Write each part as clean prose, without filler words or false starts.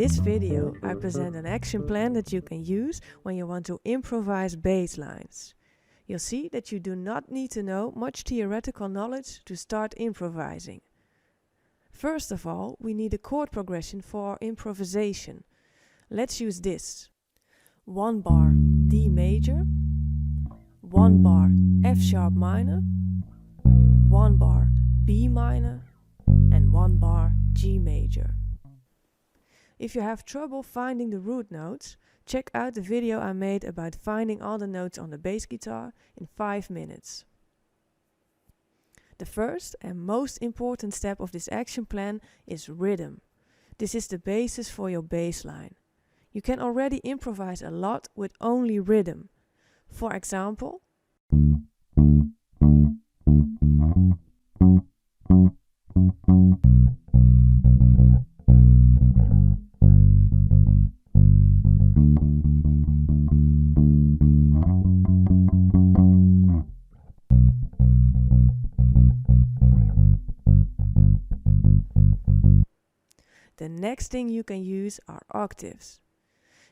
this video, I present an action plan that you can use when you want to improvise bass lines. You'll see that you do not need to know much theoretical knowledge to start improvising. First of all, we need a chord progression for our improvisation. Let's use this. 1 bar D major, 1 bar F sharp minor, 1 bar B minor, and 1 bar G major. If you have trouble finding the root notes, check out the video I made about finding all the notes on the bass guitar in 5 minutes. The first and most important step of this action plan is rhythm. This is the basis for your bass line. You can already improvise a lot with only rhythm. For example, the next thing you can use are octaves.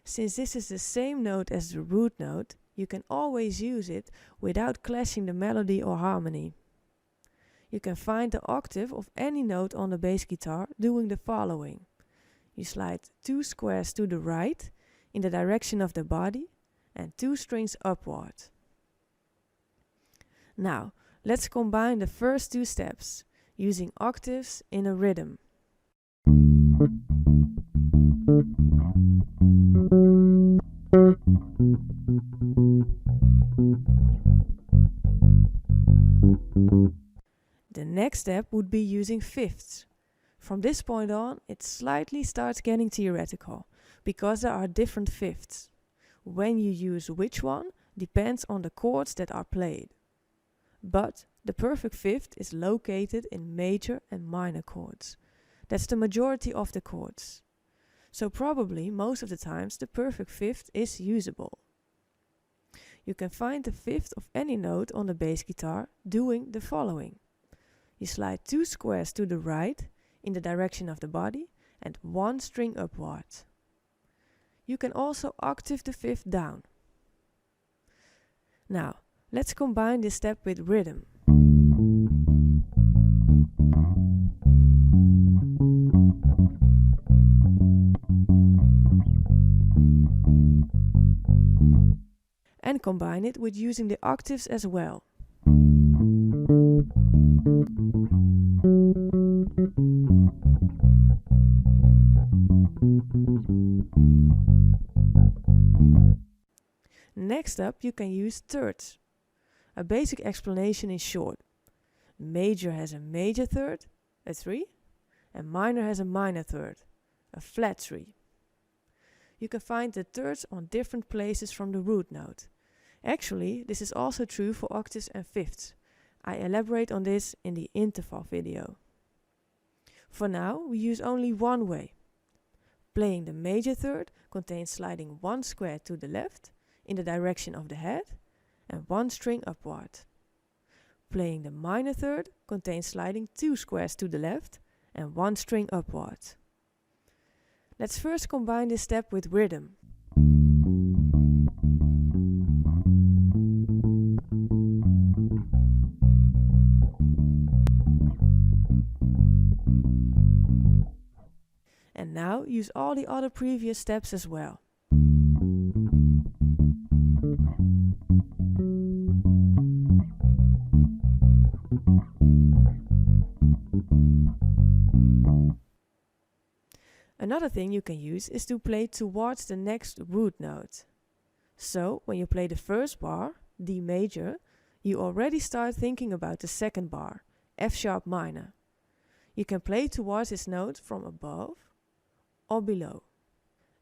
Since this is the same note as the root note, you can always use it without clashing the melody or harmony. You can find the octave of any note on the bass guitar doing the following. You slide 2 squares to the right in the direction of the body and 2 strings upward. Now, let's combine the first 2 steps using octaves in a rhythm. The next step would be using fifths. From this point on, it slightly starts getting theoretical, because there are different fifths. When you use which one depends on the chords that are played. But the perfect fifth is located in major and minor chords. That's the majority of the chords. So probably most of the times the perfect fifth is usable. You can find the fifth of any note on the bass guitar doing the following. You slide 2 squares to the right in the direction of the body and 1 string upward. You can also octave the fifth down. Now, let's combine this step with rhythm. And combine it with using the octaves as well. Next up, you can use thirds. A basic explanation is short. Major has a major third, a 3, and minor has a minor third, a flat 3. You can find the thirds on different places from the root note. Actually, this is also true for octaves and fifths. I elaborate on this in the interval video. For now, we use only one way. Playing the major third contains sliding 1 square to the left in the direction of the head and 1 string upward. Playing the minor third contains sliding 2 squares to the left and 1 string upward. Let's first combine this step with rhythm. And now use all the other previous steps as well. Another thing you can use is to play towards the next root note. So, when you play the first bar, D major, you already start thinking about the second bar, F sharp minor. You can play towards this note from above or below.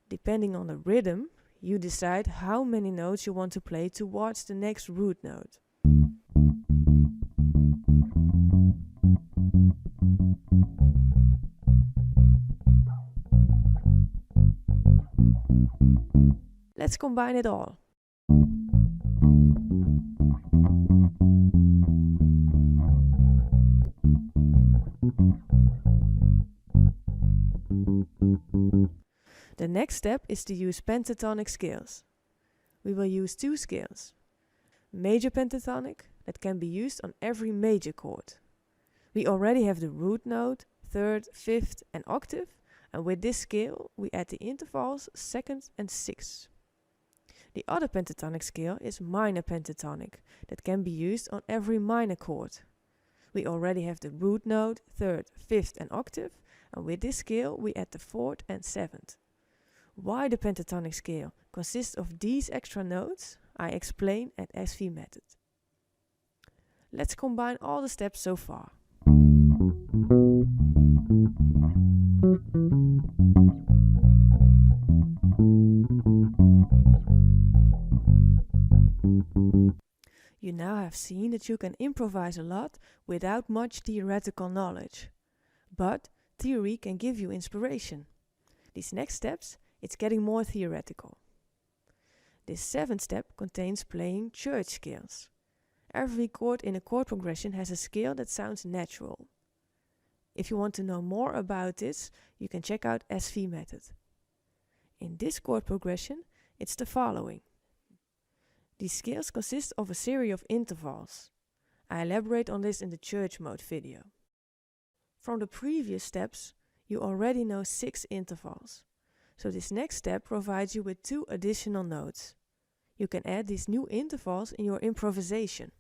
Depending on the rhythm, you decide how many notes you want to play towards the next root note. Let's combine it all. next step is to use pentatonic scales. We will use two scales. Major pentatonic, that can be used on every major chord. We already have the root note, third, fifth and octave, and with this scale we add the intervals second and sixth. The other pentatonic scale is minor pentatonic, that can be used on every minor chord. We already have the root note, third, fifth and octave, and with this scale we add the fourth and seventh. Why the pentatonic scale consists of these extra notes, I explain at SV method. Let's combine all the steps so far. You now have seen that you can improvise a lot without much theoretical knowledge. But theory can give you inspiration. These next steps, it's getting more theoretical. This seventh step contains playing church scales. Every chord in a chord progression has a scale that sounds natural. If you want to know more about this, you can check out SV method. In this chord progression, it's the following. These scales consist of a series of intervals. I elaborate on this in the church mode video. From the previous steps, you already know 6 intervals. So this next step provides you with 2 additional notes. You can add these new intervals in your improvisation.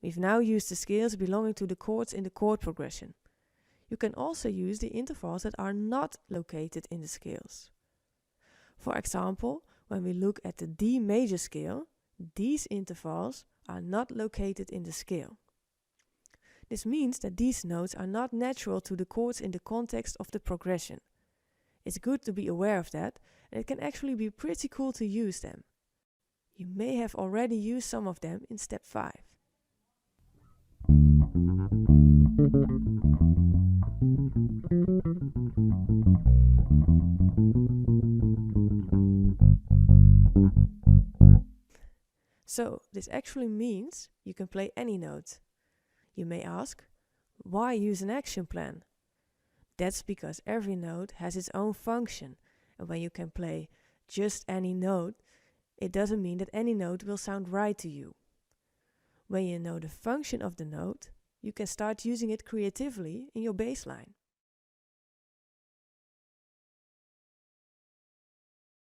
We've now used the scales belonging to the chords in the chord progression. You can also use the intervals that are not located in the scales. For example, when we look at the D major scale, these intervals are not located in the scale. This means that these notes are not natural to the chords in the context of the progression. It's good to be aware of that, and it can actually be pretty cool to use them. You may have already used some of them in step 5. So, this actually means you can play any note. You may ask, why use an action plan? That's because every note has its own function, and when you can play just any note, it doesn't mean that any note will sound right to you. When you know the function of the note, you can start using it creatively in your bass line.